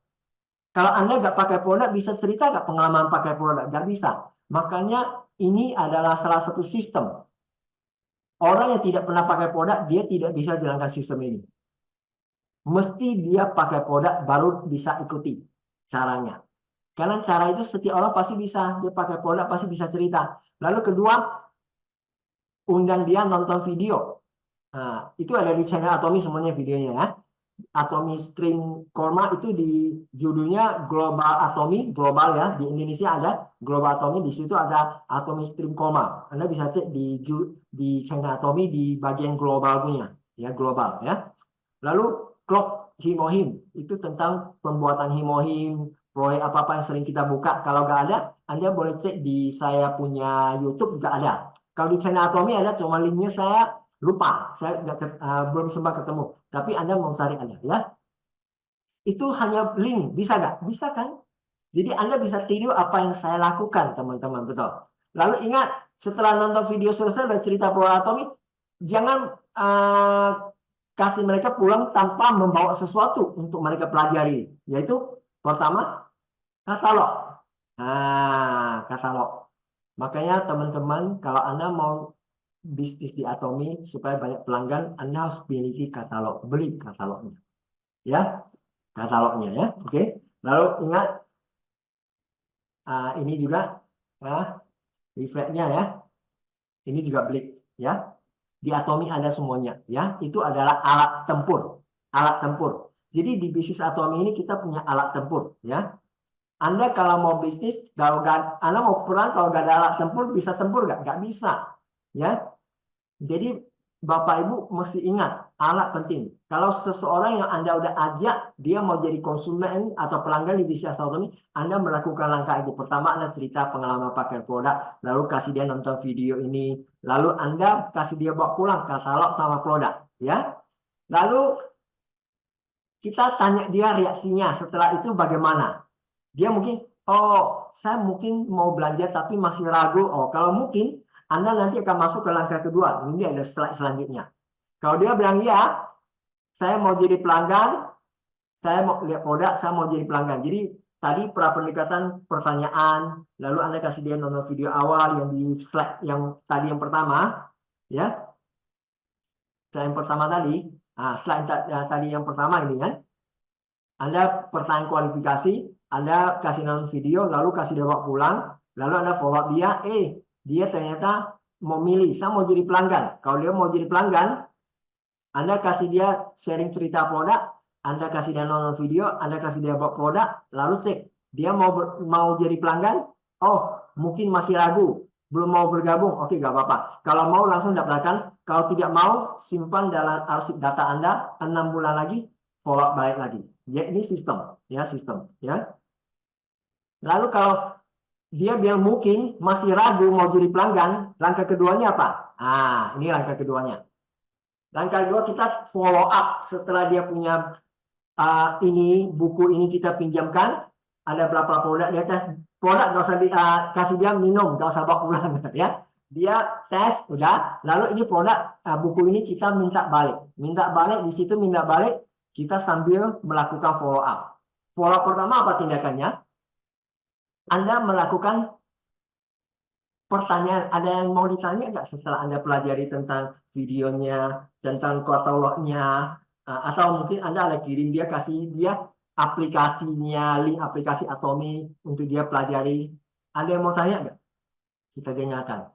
Kalau Anda nggak pakai produk, bisa cerita nggak pengalaman pakai produk? Nggak bisa. Makanya ini adalah salah satu sistem. Orang yang tidak pernah pakai produk, dia tidak bisa jalankan sistem ini. Mesti dia pakai produk baru bisa ikuti caranya. Karena cara itu setiap orang pasti bisa. Dia pakai produk pasti bisa cerita. Lalu kedua, undang dia nonton video. Nah, itu ada di channel Atomy semuanya videonya, ya. Atomy Stream Korma itu di judulnya Global Atomy, global, ya. Di Indonesia ada Global Atomy, di situ ada Atomy Stream Korma. Anda bisa cek di channel Atomy di bagian global punya, ya, global, ya. Lalu Clock Himohim itu tentang pembuatan Himohim, proyek apa-apa yang sering kita buka. Kalau nggak ada, Anda boleh cek di saya punya YouTube juga ada. Kalau di channel Atomy ada, cuma linknya saya lupa, saya belum sempat ketemu. Tapi Anda mau cari ada, ya. Itu hanya link, bisa nggak? Bisa kan? Jadi Anda bisa tiru apa yang saya lakukan, teman-teman, betul. Lalu ingat, setelah nonton video selesai dan cerita proyek Atomy, jangan kasih mereka pulang tanpa membawa sesuatu untuk mereka pelajari. Yaitu, pertama, katalog. Nah, katalog. Makanya teman-teman, kalau Anda mau bisnis di Atomy supaya banyak pelanggan, Anda harus miliki katalog, beli katalognya, ya, katalognya, ya, oke. Lalu ingat, ini juga, leafletnya, ya, ini juga beli, ya. Di Atomy ada semuanya, ya. Itu adalah alat tempur, Jadi di bisnis Atomy ini kita punya alat tempur, ya. Anda kalau mau bisnis, Anda mau perang, kalau nggak ada alat tempur, bisa tempur nggak? Nggak bisa, ya. Jadi Bapak Ibu mesti ingat, alat penting. Kalau seseorang yang Anda udah ajak, dia mau jadi konsumen atau pelanggan di bisnis Atomy, Anda melakukan langkah itu. Pertama, Anda cerita pengalaman pakai produk, lalu kasih dia nonton video ini, lalu Anda kasih dia bawa pulang katalog sama produk, ya. Lalu kita tanya dia reaksinya, setelah itu bagaimana? Dia mungkin, oh, saya mungkin mau belanja tapi masih ragu. Oh, kalau mungkin Anda nanti akan masuk ke langkah kedua. Ini ada slide selanjutnya. Kalau dia bilang, ya, saya mau jadi pelanggan, saya mau lihat produk, saya mau jadi pelanggan. Jadi tadi pendekatan pertanyaan, lalu Anda kasih dia nonton video awal yang di slide yang tadi yang pertama, ya. Slide yang pertama tadi, Nah, setelah tadi yang pertama ini kan, Anda pertanyaan kualifikasi, Anda kasih nonton video, lalu kasih dia bawa pulang, lalu Anda follow up dia, dia ternyata mau milih, saya mau jadi pelanggan. Kalau dia mau jadi pelanggan, Anda kasih dia sharing cerita produk, Anda kasih dia nonton video, Anda kasih dia bawa produk, lalu cek, dia mau jadi pelanggan, oh mungkin masih ragu, belum mau bergabung, oke gak apa-apa. Kalau mau langsung daftarkan, kalau tidak mau simpan dalam arsip data Anda 6 bulan lagi, follow up balik lagi. Ya ini sistem, ya. Lalu kalau dia bilang mungkin masih ragu mau jadi pelanggan, langkah keduanya apa? Ah, ini langkah keduanya. Langkah kedua kita follow up setelah dia punya buku ini kita pinjamkan, ada berapa produk, dia tes produk, gak usah kasih dia minum, gak usah bawa pulang ya. Dia tes udah, lalu ini produk, buku ini kita minta balik di situ, minta balik kita sambil melakukan follow up. Follow up pertama apa tindakannya? Anda melakukan pertanyaan, ada yang mau ditanya nggak setelah Anda pelajari tentang videonya, tentang katalognya, atau mungkin Anda ada kirim dia, kasih dia aplikasinya, link aplikasi Atomi untuk dia pelajari. Ada yang mau tanya nggak? Kita dengarkan.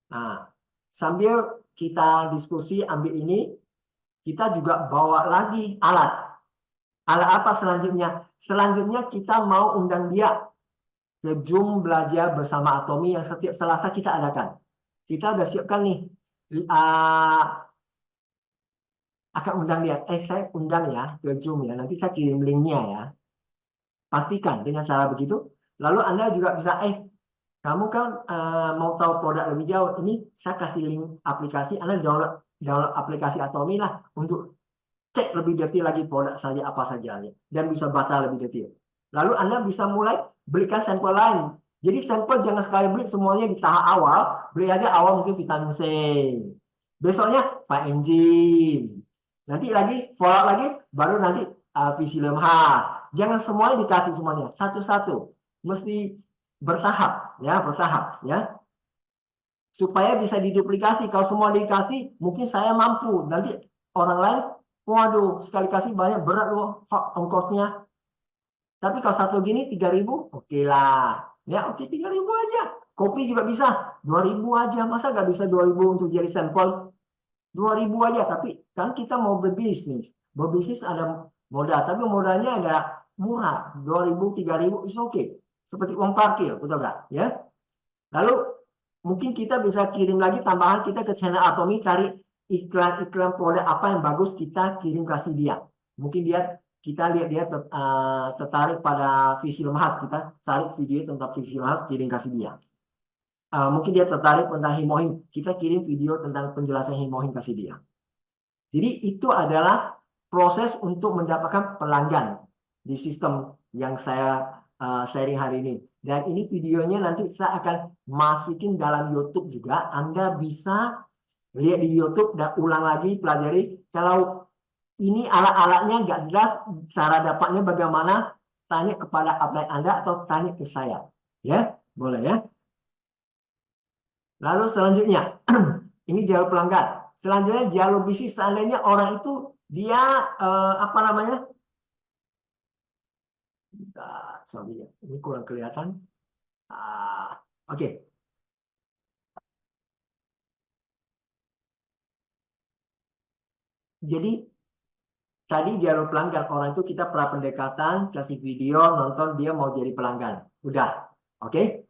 Nah, sambil kita diskusi ambil ini, kita juga bawa lagi alat. Alat apa selanjutnya? Selanjutnya kita mau undang dia ke Zoom belajar bersama Atomi yang setiap Selasa kita adakan. Kita udah siapkan nih, akan undang dia. Saya undang ya ke Zoom ya. Nanti saya kirim linknya ya. Pastikan dengan cara begitu. Lalu Anda juga bisa, kamu kan mau tahu produk lebih jauh. Ini saya kasih link aplikasi. Anda download aplikasi Atomi lah untuk cek lebih detail lagi produk saja apa saja dan bisa baca lebih detail. Lalu Anda bisa mulai belikan sampel lain. Jadi sampel jangan sekali beli semuanya di tahap awal, beli aja awal mungkin vitamin C. Besoknya Pak enzim. Nanti lagi follow lagi baru nanti Visium H. Jangan semuanya dikasih semuanya, satu-satu. Mesti bertahap ya. Supaya bisa diduplikasi. Kalau semua dikasih, mungkin saya mampu. Nanti orang lain, waduh, sekali kasih banyak, berat loh ongkosnya. Tapi kalau satu gini 3.000, oke lah. Ya, oke 3.000 aja. Kopi juga bisa 2.000 aja. Masa nggak bisa 2.000 untuk jadi sampel? 2.000 aja. Tapi kan kita mau berbisnis. Berbisnis ada modal, tapi modalnya ada murah. 2.000, 3.000 is oke. Seperti uang parkir, betul nggak? Ya. Lalu mungkin kita bisa kirim lagi tambahan, kita ke channel Atomi cari iklan-iklan produk apa yang bagus, kita kirim kasih dia. Mungkin kita lihat dia tertarik pada Visium Khas, kita cari video tentang Visium Khas, kirim kasih dia. Mungkin dia tertarik tentang himohim, kita kirim video tentang penjelasan himohim kasih dia. Jadi itu adalah proses untuk mendapatkan pelanggan di sistem yang saya sharing hari ini. Dan ini videonya nanti saya akan masukin dalam YouTube juga. Anda bisa lihat di YouTube dan ulang lagi, pelajari. Kalau ini alat-alatnya nggak jelas, cara dapatnya bagaimana, tanya kepada upline Anda atau tanya ke saya. Ya, boleh ya. Lalu selanjutnya, ini jalur pelanggan. Selanjutnya jalur bisnis, seandainya orang itu dia apa namanya? Sorry, ini kurang kelihatan. Oke. Jadi tadi jalur pelanggan, orang itu kita pendekatan, kasih video, nonton, dia mau jadi pelanggan. Udah, oke?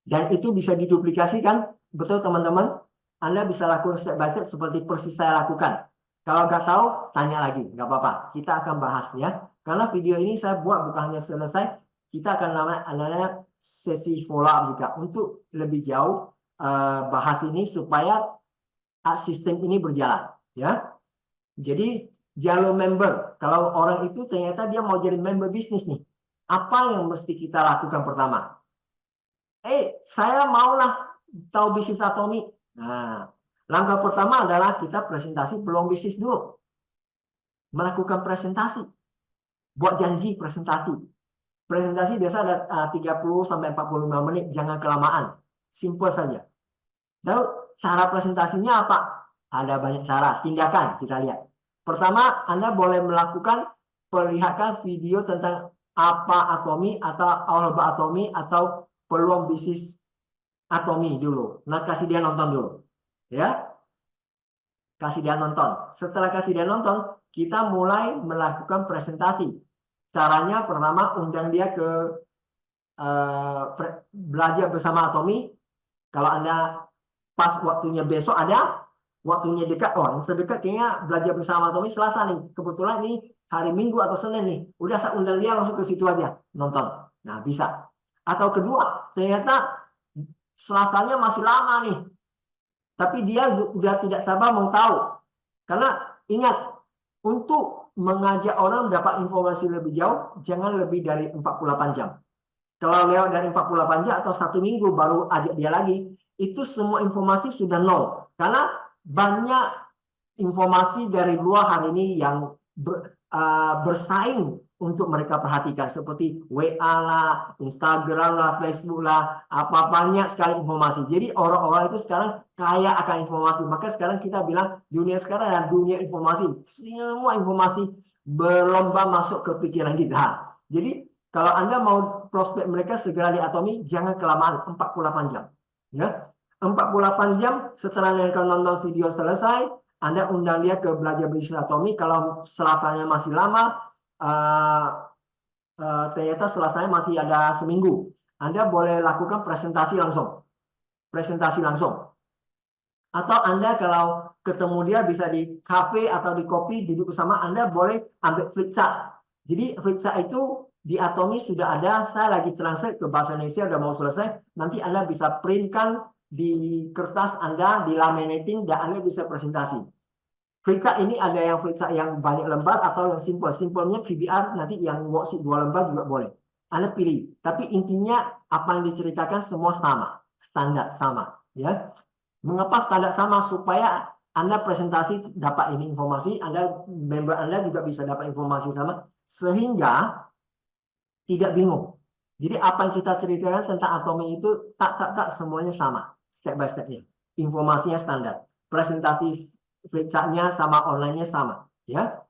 Dan itu bisa diduplikasikan, betul teman-teman? Anda bisa lakukan step by step seperti persis saya lakukan. Kalau nggak tahu, tanya lagi, nggak apa-apa. Kita akan bahas ya. Karena video ini saya buat bukan hanya selesai, kita akan namanya sesi follow up juga untuk lebih jauh bahas ini supaya sistem ini berjalan ya. Jadi jalur member, kalau orang itu ternyata dia mau jadi member bisnis nih, apa yang mesti kita lakukan pertama? Saya maulah tahu bisnis Atomi. Nah, langkah pertama adalah kita presentasi peluang bisnis dulu. Melakukan presentasi. Buat janji presentasi. Presentasi biasa ada 30-45 menit, jangan kelamaan. Simple saja. Lalu cara presentasinya apa? Ada banyak cara, tindakan kita lihat. Pertama, Anda boleh melakukan perlihatkan video tentang apa atomi atau alba atomi atau peluang bisnis atomi dulu. Nah, kasih dia nonton dulu. Ya, kasih dia nonton. Setelah kasih dia nonton, kita mulai melakukan presentasi. Caranya pertama undang dia ke belajar bersama atomi. Kalau Anda pas waktunya besok ada, waktunya dekat, oh terdekat kayaknya belajar bersama Tommy Selasa nih, kebetulan ini hari Minggu atau Senin nih, udah saya undang dia langsung ke situ aja nonton. Nah bisa. Atau kedua, ternyata Selasanya masih lama nih, tapi dia udah tidak sabar mau tahu. Karena ingat, untuk mengajak orang dapat informasi lebih jauh, jangan lebih dari 48 jam. Kalau lewat dari 48 jam atau 1 minggu baru ajak dia lagi, itu semua informasi sudah nol. Karena banyak informasi dari luar hari ini yang bersaing untuk mereka perhatikan. Seperti WA lah, Instagram lah, Facebook lah, apa banyak sekali informasi. Jadi orang-orang itu sekarang kaya akan informasi. Maka sekarang kita bilang dunia sekarang adalah dunia informasi. Semua informasi berlomba masuk ke pikiran kita. Jadi kalau Anda mau prospek mereka segera di Atomi, jangan kelamaan, 48 jam. Ya, 48 jam setelah mereka nonton video selesai, Anda undang dia ke belajar bisnis Atomi. Kalau Selasanya masih lama, ternyata Selasanya masih ada seminggu, Anda boleh lakukan presentasi langsung. Presentasi langsung. Atau Anda kalau ketemu dia bisa di kafe atau di kopi, duduk bersama, Anda boleh ambil flip chart. Jadi flip chart itu di Atomi sudah ada, saya lagi translate ke bahasa Indonesia, udah mau selesai. Nanti Anda bisa printkan di kertas Anda, di laminating, dan Anda bisa presentasi. Flip chart ini ada yang flip chart yang banyak lembar atau yang simple. Simpelnya PBR, nanti yang worksheet 2 lembar juga boleh. Anda pilih. Tapi intinya apa yang diceritakan semua sama, standar sama. Ya. Mengapa standar sama? Supaya Anda presentasi dapat ini informasi, member Anda juga bisa dapat informasi sama, sehingga tidak bingung. Jadi apa yang kita ceritakan tentang Atomi itu tak semuanya sama, step by stepnya. Informasinya standar, presentasi flipchartnya sama, online-nya sama, ya.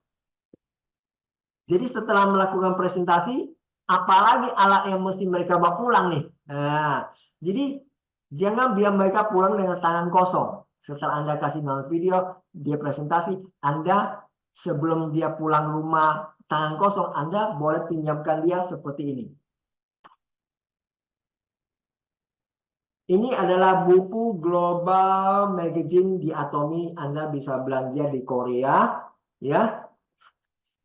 Jadi setelah melakukan presentasi, apalagi alat yang mesti mereka bawa pulang nih. Nah, jadi jangan biar mereka pulang dengan tangan kosong. Setelah Anda kasih nonton video, dia presentasi, Anda sebelum dia pulang rumah tangan kosong, Anda boleh pinjamkan dia seperti ini. Ini adalah buku Global Magazine di Atomi. Anda bisa belanja di Korea, ya.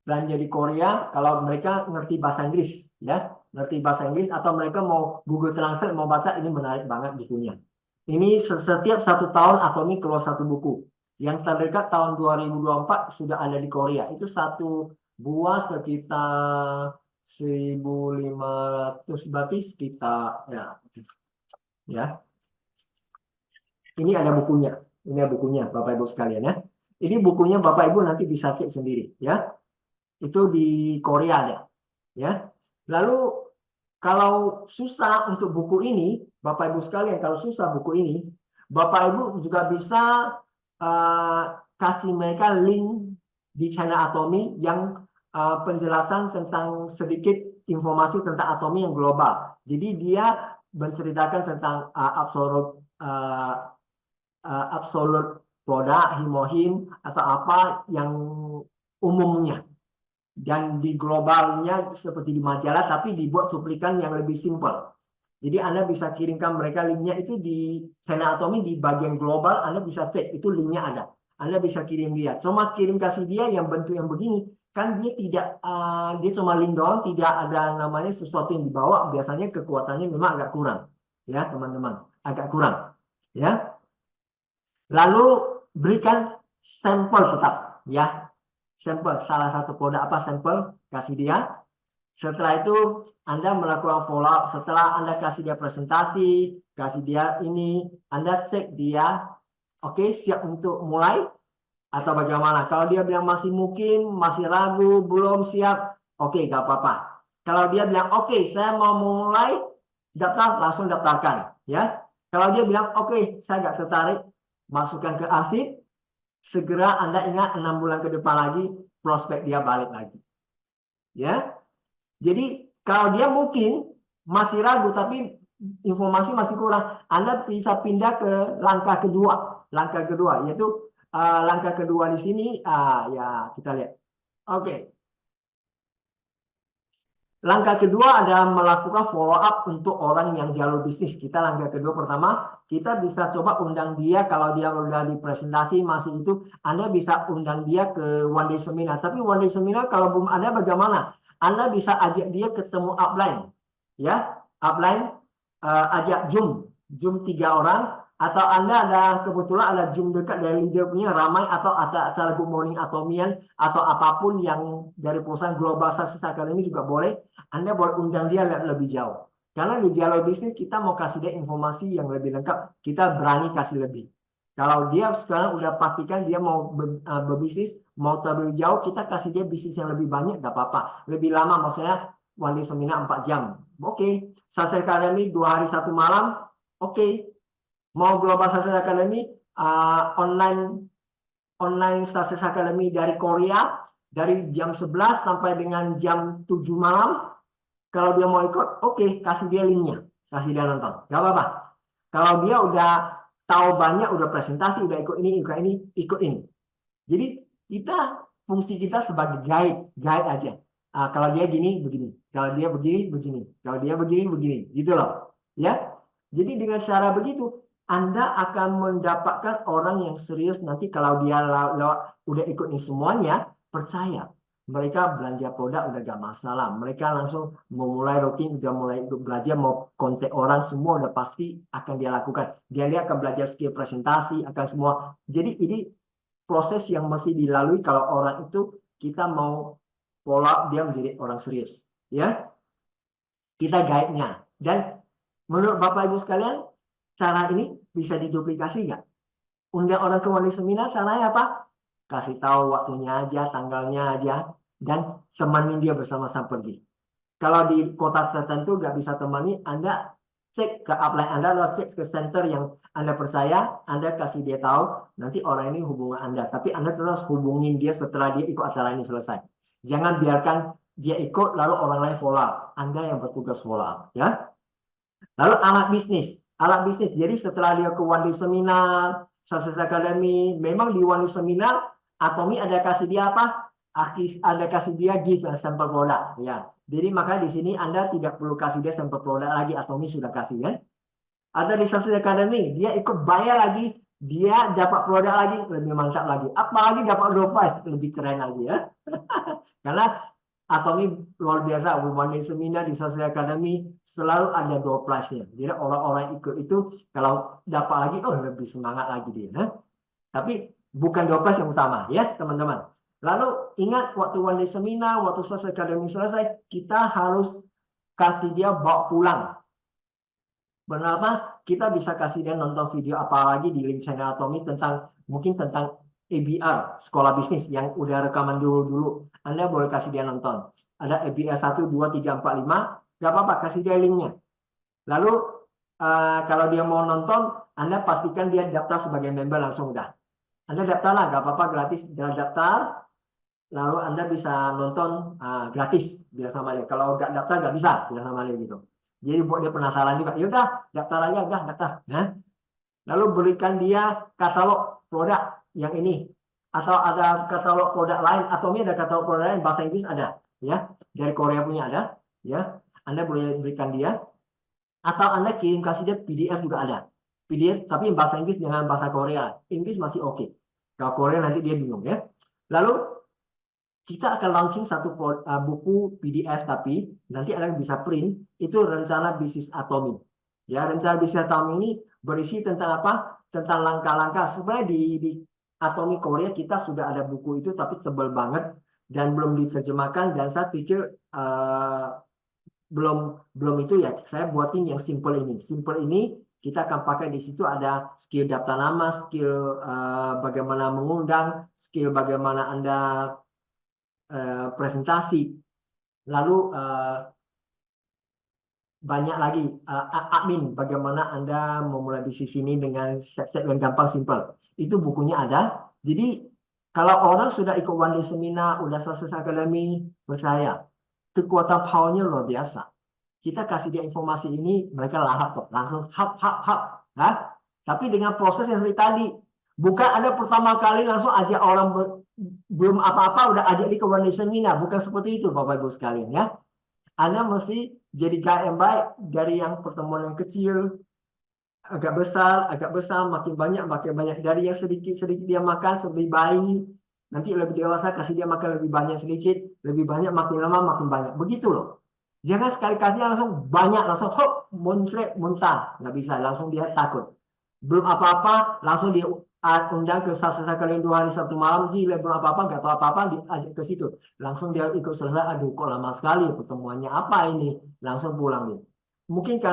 Belanja di Korea kalau mereka ngerti bahasa Inggris, ya. Ngerti bahasa Inggris atau mereka mau Google Translate mau baca, ini menarik banget bukunya. Ini setiap 1 tahun Atomi keluar 1 buku. Yang terdekat tahun 2024 sudah ada di Korea. Itu 1 buah sekitar 1.500, berarti sekitar ya. Ini ada bukunya. Ini ada bukunya Bapak Ibu sekalian ya. Ini bukunya Bapak Ibu nanti bisa cek sendiri ya. Itu di Korea ada. Ya. Lalu kalau susah untuk buku ini, Bapak Ibu sekalian, kalau susah buku ini, Bapak Ibu juga bisa kasih mereka link di channel Atomi yang penjelasan tentang sedikit informasi tentang Atomi yang global. Jadi dia menceritakan tentang absolute produk, himohim, atau apa yang umumnya. Dan di globalnya seperti di majalah, tapi dibuat cuplikan yang lebih simpel. Jadi Anda bisa kirimkan mereka linknya itu di channel Atomi di bagian global, Anda bisa cek, itu linknya ada. Anda bisa kirim dia. Cuma kirim kasih dia yang bentuk yang begini, kan dia tidak, dia cuma link doang, tidak ada namanya sesuatu yang dibawa, biasanya kekuatannya memang agak kurang. Ya teman-teman, agak kurang. Ya. Lalu berikan sampel tetap, ya. Sampel, salah satu produk apa sampel, kasih dia. Setelah itu Anda melakukan follow up. Setelah Anda kasih dia presentasi, kasih dia ini, Anda cek dia, oke, siap untuk mulai atau bagaimana. Kalau dia bilang masih mungkin, masih ragu, belum siap, oke, gak apa-apa. Kalau dia bilang oke, saya mau mulai, daftar, langsung daftarkan, ya. Kalau dia bilang oke, saya gak tertarik, masukkan ke arsip, segera Anda ingat 6 bulan ke depan lagi prospek dia balik lagi. Ya. Jadi kalau dia mungkin masih ragu tapi informasi masih kurang, Anda bisa pindah ke langkah kedua. Langkah kedua yaitu langkah kedua di sini ya kita lihat. Oke. Langkah kedua adalah melakukan follow up untuk orang yang jalur bisnis. Kita langkah kedua pertama, kita bisa coba undang dia kalau dia udah di presentasi masih itu, Anda bisa undang dia ke one day seminar. Tapi one day seminar kalau belum ada bagaimana? Anda bisa ajak dia ketemu upline. Ya, upline ajak Zoom 3 orang, atau Anda ada kebetulan ada Zoom dekat dari leader punya ramai, atau ada acara Good Morning Atomian atau apapun yang dari perusahaan Global Success Academy juga boleh. Anda boleh undang dia lebih jauh. Karena di jalur bisnis kita mau kasih dia informasi yang lebih lengkap, kita berani kasih lebih. Kalau dia sekarang udah pastikan dia mau berbisnis, mau terlalu jauh, kita kasih dia bisnis yang lebih banyak, gak apa-apa. Lebih lama, maksudnya one day seminar 4 jam. Oke. Success Academy 2 hari 1 malam, oke. Mau Global Success Academy online Success Academy dari Korea dari jam 11 sampai dengan jam 7 malam. Kalau dia mau ikut, oke, kasih dia linknya, kasih dia nonton, gak apa-apa. Kalau dia udah tahu banyak, udah presentasi, udah ikut ini, ikut ini. Jadi fungsi kita sebagai guide aja. Kalau dia gini, begini. Kalau dia begini, begini. Kalau dia begini, begini. Gitu loh. Ya. Jadi dengan cara begitu, Anda akan mendapatkan orang yang serius nanti kalau dia udah ikut ini semuanya, percaya. Mereka belanja produk udah gak masalah. Mereka langsung memulai rutin, udah mulai ikut belajar, mau kontak orang, semua udah pasti akan dia lakukan. Dia akan belajar skill presentasi, akan semua. Jadi ini proses yang mesti dilalui kalau orang itu kita mau pola dia menjadi orang serius. Ya, kita guide-nya. Dan menurut Bapak Ibu sekalian, cara ini bisa diduplikasi nggak? Undang orang ke one day seminar, caranya apa? Kasih tahu waktunya aja, tanggalnya aja, dan temanin dia bersama-sama pergi. Kalau di kota tertentu nggak bisa temani, Anda cek ke upline Anda, atau cek ke center yang Anda percaya, Anda kasih dia tahu, nanti orang ini hubungan Anda. Tapi Anda terus hubungin dia setelah dia ikut acara ini selesai. Jangan biarkan dia ikut, lalu orang lain follow up. Anda yang bertugas follow up. Ya. Lalu alat bisnis. Alat bisnis, jadi setelah dia ke one day seminar, Success Academy, memang di one day seminar, Atomi ada kasih dia apa? Ada kasih dia gift sampel produk. Ya. Jadi maka di sini Anda tidak perlu kasih dia sampel produk lagi, Atomi sudah kasih kan. Ada di Success Academy, dia ikut bayar lagi, dia dapat produk lagi, lebih mantap lagi. Apalagi dapat door prize, lebih keren lagi ya. Karena Atomi luar biasa, one day seminar di Success Academy selalu ada door prize-nya. Jadi orang-orang ikut itu kalau dapat lagi, oh lebih semangat lagi dia. Nah? Tapi bukan door prize yang utama ya teman-teman. Lalu ingat waktu one day seminar, waktu Success Academy selesai, kita harus kasih dia bawa pulang. Kenapa? Kita bisa kasih dia nonton video apa lagi di link channel Atomi tentang mungkin tentang ABR, sekolah bisnis yang udah rekaman dulu-dulu. Anda boleh kasih dia nonton. Ada ABR 1, 2, 3, 4, 5. Gak apa-apa, kasih dia linknya. Lalu, kalau dia mau nonton, Anda pastikan dia daftar sebagai member langsung udah. Anda daftar lah, gak apa-apa, gratis. Dia daftar, lalu Anda bisa nonton gratis. Bilang sama dia. Kalau gak daftar, gak bisa. Bilang sama dia gitu. Jadi buat dia penasaran juga. Yaudah, daftar aja, udah daftar. Nah, lalu berikan dia katalog produk yang ini, atau ada katalog produk lain, atau ini ada katalog produk lain bahasa Inggris ada, ya, dari Korea punya ada, ya, Anda boleh berikan dia, atau Anda kirim kasih dia PDF juga ada, PDF tapi bahasa Inggris dengan bahasa Korea, Inggris masih oke. Kalau Korea nanti dia bingung ya. Lalu kita akan launching satu buku PDF, tapi nanti Anda bisa print, itu rencana bisnis Atomi. Ya, rencana bisnis Atomi ini berisi tentang apa? Tentang langkah-langkah. Sebenarnya di Atomi Korea kita sudah ada buku itu, tapi tebal banget dan belum diterjemahkan. Dan saya pikir belum itu ya. Saya buatin yang simple ini. Simple ini kita akan pakai di situ ada skill daftar nama, skill bagaimana mengundang, skill bagaimana Anda presentasi, lalu banyak lagi admin, bagaimana Anda memulai bisnis ini dengan step-step yang gampang, simple. Itu bukunya ada. Jadi kalau orang sudah ikut one day seminar, udah selesai akademi, percaya kekuatan powernya luar biasa. Kita kasih dia informasi ini, mereka lahap kok, langsung hap hap hap. Nah, tapi dengan proses yang seperti tadi, bukan ada pertama kali langsung ajak orang belum apa-apa udah ajak dia ke one day seminar, bukan seperti itu Bapak Ibu sekalian ya. Anda mesti jadi guide yang baik dari yang pertemuan yang kecil, agak besar, makin banyak. Dari yang sedikit dia makan lebih baik. Nanti lebih dewasa kasih dia makan lebih banyak sedikit, lebih banyak makin lama makin banyak. Begitu loh. Jangan sekali kasih langsung banyak, langsung hop, muntah. Nggak bisa, langsung dia takut. Belum apa-apa, langsung dia undang ke selesai kali 2 hari 1 malam, gila belum apa-apa, nggak tahu apa-apa, diajak ke situ. Langsung dia ikut selesai, aduh kok lama sekali pertemuannya, apa ini? Langsung pulang dia. Mungkin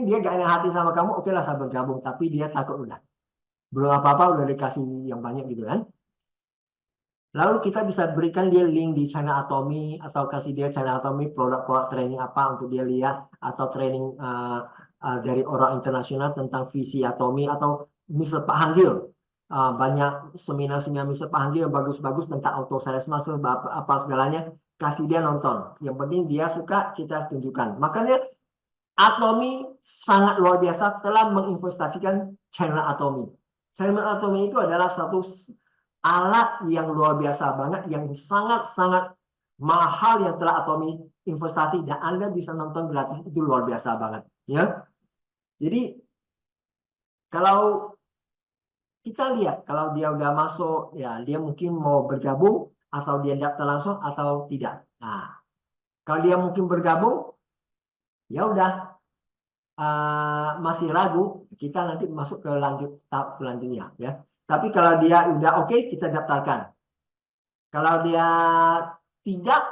dia gak enak hati sama kamu, oke lah saya bergabung, tapi dia takut udah. Belum apa-apa udah dikasih yang banyak gitu kan. Lalu kita bisa berikan dia link di channel Atomy atau kasih dia channel Atomy produk-produk training apa untuk dia lihat atau training dari orang internasional tentang visi Atomy atau misal Pak Hanggil. Banyak seminar-seminar misal Pak Hanggil yang bagus-bagus tentang auto sales muscle apa segalanya, kasih dia nonton. Yang penting dia suka, kita tunjukkan. Makanya Atomy sangat luar biasa telah menginvestasikan channel Atomy. Channel Atomy itu adalah satu alat yang luar biasa banget, yang sangat-sangat mahal yang telah Atomy investasi dan Anda bisa nonton gratis itu luar biasa banget, ya. Jadi kalau kita lihat kalau dia udah masuk, ya dia mungkin mau bergabung atau dia daftar langsung atau tidak. Nah, kalau dia mungkin bergabung, ya udah masih ragu, kita nanti masuk ke tahap selanjutnya ya. Tapi kalau dia udah oke, kita daftarkan. Kalau dia tidak,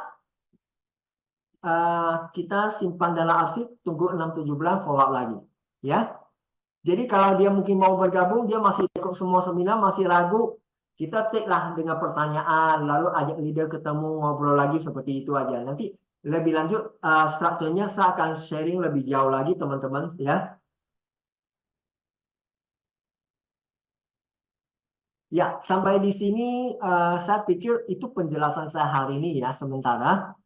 kita simpan dalam arsip, tunggu 6-7 bulan follow up lagi ya. Jadi kalau dia mungkin mau bergabung, dia masih ikut semua seminar, masih ragu, kita ceklah dengan pertanyaan, lalu ajak leader ketemu, ngobrol lagi seperti itu aja. Nanti lebih lanjut, strukturnya saya akan sharing lebih jauh lagi teman-teman ya. Ya, sampai di sini saya pikir itu penjelasan saya hari ini ya sementara.